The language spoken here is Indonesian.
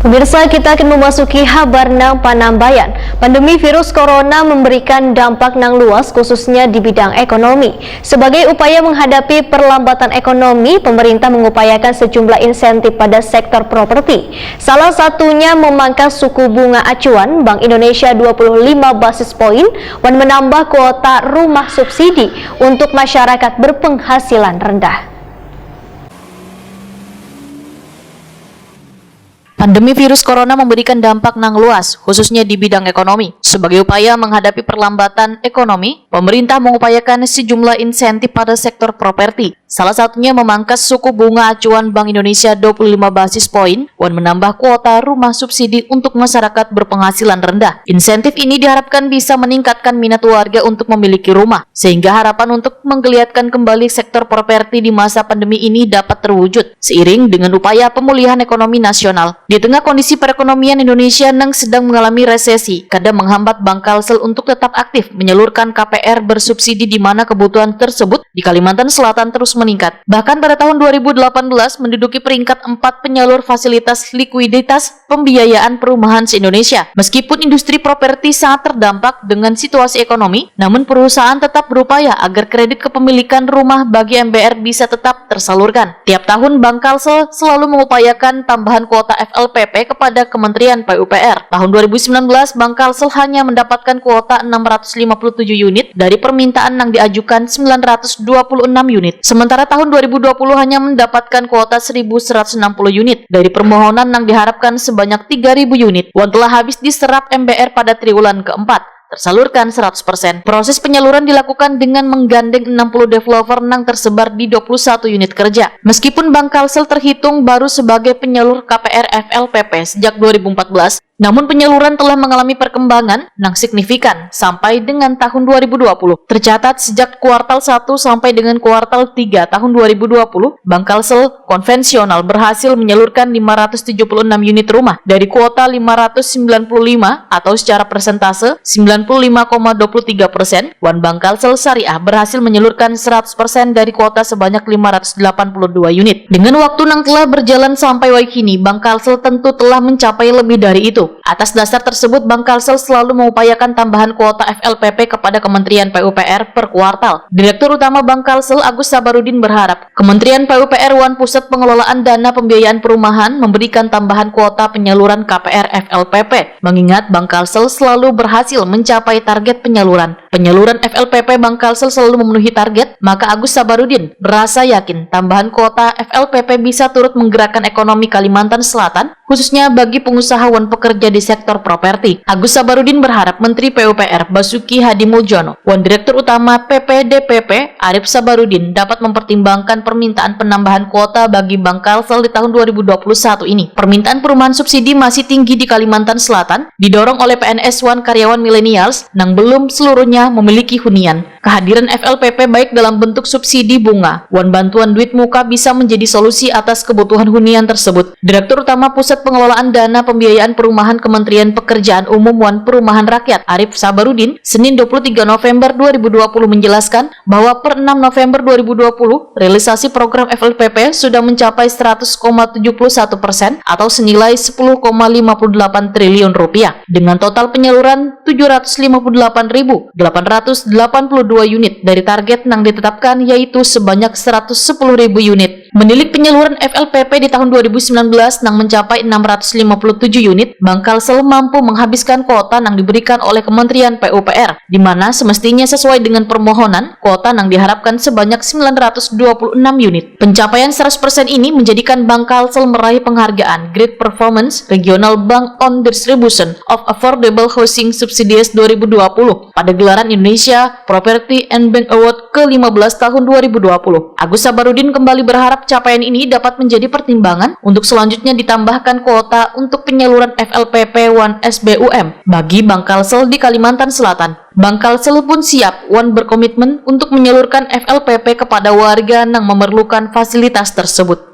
Pemirsa, kita akan memasuki kabar nang Panambayan. Pandemi virus corona memberikan dampak nang luas khususnya di bidang ekonomi. Sebagai upaya menghadapi perlambatan ekonomi, pemerintah mengupayakan sejumlah insentif pada sektor properti. Salah satunya memangkas suku bunga acuan Bank Indonesia 25 basis poin dan menambah kuota rumah subsidi untuk masyarakat berpenghasilan rendah. Pandemi virus corona memberikan dampak nang luas, khususnya di bidang ekonomi. Sebagai upaya menghadapi perlambatan ekonomi, pemerintah mengupayakan sejumlah insentif pada sektor properti. Salah satunya memangkas suku bunga acuan Bank Indonesia 25 basis poin dan menambah kuota rumah subsidi untuk masyarakat berpenghasilan rendah. Insentif ini diharapkan bisa meningkatkan minat warga untuk memiliki rumah, sehingga harapan untuk menggeliatkan kembali sektor properti di masa pandemi ini dapat terwujud, seiring dengan upaya pemulihan ekonomi nasional. Di tengah kondisi perekonomian Indonesia yang sedang mengalami resesi, kadang menghambat Bank Kalsel untuk tetap aktif menyalurkan KPR bersubsidi di mana kebutuhan tersebut di Kalimantan Selatan terus meningkat. Bahkan pada tahun 2018 menduduki peringkat 4 penyalur fasilitas likuiditas pembiayaan perumahan se-Indonesia. Meskipun industri properti sangat terdampak dengan situasi ekonomi, namun perusahaan tetap berupaya agar kredit kepemilikan rumah bagi MBR bisa tetap tersalurkan. Tiap tahun Bank Kalsel selalu mengupayakan tambahan kuota FLPP kepada Kementerian PUPR. Tahun 2019, Bank Kalsel hanya mendapatkan kuota 657 unit dari permintaan yang diajukan 926 unit. Sementara tahun 2020 hanya mendapatkan kuota 1.160 unit dari permohonan yang diharapkan sebanyak 3.000 unit yang telah habis diserap MBR pada triwulan keempat. Tersalurkan 100%. Proses penyaluran dilakukan dengan menggandeng 60 developer yang tersebar di 21 unit kerja. Meskipun Bank Kalsel terhitung baru sebagai penyalur KPR FLPP sejak 2014, namun penyaluran telah mengalami perkembangan yang signifikan sampai dengan tahun 2020. Tercatat sejak kuartal 1 sampai dengan kuartal 3 tahun 2020, Bank Kalsel konvensional berhasil menyalurkan 576 unit rumah dari kuota 595 atau secara persentase 95,23%, dan Bank Kalsel Syariah berhasil menyalurkan 100% dari kuota sebanyak 582 unit. Dengan waktu yang telah berjalan sampai kini, Bank Kalsel tentu telah mencapai lebih dari itu. Atas dasar tersebut, Bank Kalsel selalu mengupayakan tambahan kuota FLPP kepada Kementerian PUPR per kuartal. Direktur Utama Bank Kalsel Agus Sabarudin berharap Kementerian PUPR dan Pusat Pengelolaan Dana Pembiayaan Perumahan memberikan tambahan kuota penyaluran KPR FLPP, mengingat Bank Kalsel selalu berhasil mencapai target penyaluran. Penyaluran FLPP Bank Kalsel selalu memenuhi target, maka Agus Sabarudin berasa yakin tambahan kuota FLPP bisa turut menggerakkan ekonomi Kalimantan Selatan, khususnya bagi pengusaha dan pekerja di sektor properti. Agus Sabarudin berharap Menteri PUPR Basuki Hadimuljono dan Direktur Utama PPDPP Arif Sabarudin dapat mempertimbangkan permintaan penambahan kuota bagi Bank Kalsel di tahun 2021 ini. Permintaan perumahan subsidi masih tinggi di Kalimantan Selatan, didorong oleh PNS dan karyawan milenials yang belum seluruhnya memiliki hunian. Kehadiran FLPP baik dalam bentuk subsidi bunga dan bantuan duit muka bisa menjadi solusi atas kebutuhan hunian tersebut. Direktur Utama Pusat Pengelolaan Dana Pembiayaan Perumahan Kementerian Pekerjaan Umum dan Perumahan Rakyat Arif Sabarudin Senin 23 November 2020 menjelaskan bahwa per 6 November 2020 realisasi program FLPP sudah mencapai 100,71% atau senilai 10,58 triliun rupiah dengan total penyaluran 758.882 unit dari target yang ditetapkan yaitu sebanyak 110.000 unit. Menilik penyaluran FLPP di tahun 2019 yang mencapai 657 unit, Bank Kalsel mampu menghabiskan kuota yang diberikan oleh Kementerian PUPR, di mana semestinya sesuai dengan permohonan, kuota yang diharapkan sebanyak 926 unit. Pencapaian 100% ini menjadikan Bank Kalsel meraih penghargaan Great Performance Regional Bank on Distribution of Affordable Housing Subsidies 2020 pada gelaran Indonesia Property and Bank Award ke-15 tahun 2020. Agus Sabarudin kembali berharap capaian ini dapat menjadi pertimbangan untuk selanjutnya ditambahkan kuota untuk penyaluran FLPP dan SBUM bagi Bank Kalsel di Kalimantan Selatan. Bank Kalsel pun siap dan berkomitmen untuk menyalurkan FLPP kepada warga yang memerlukan fasilitas tersebut.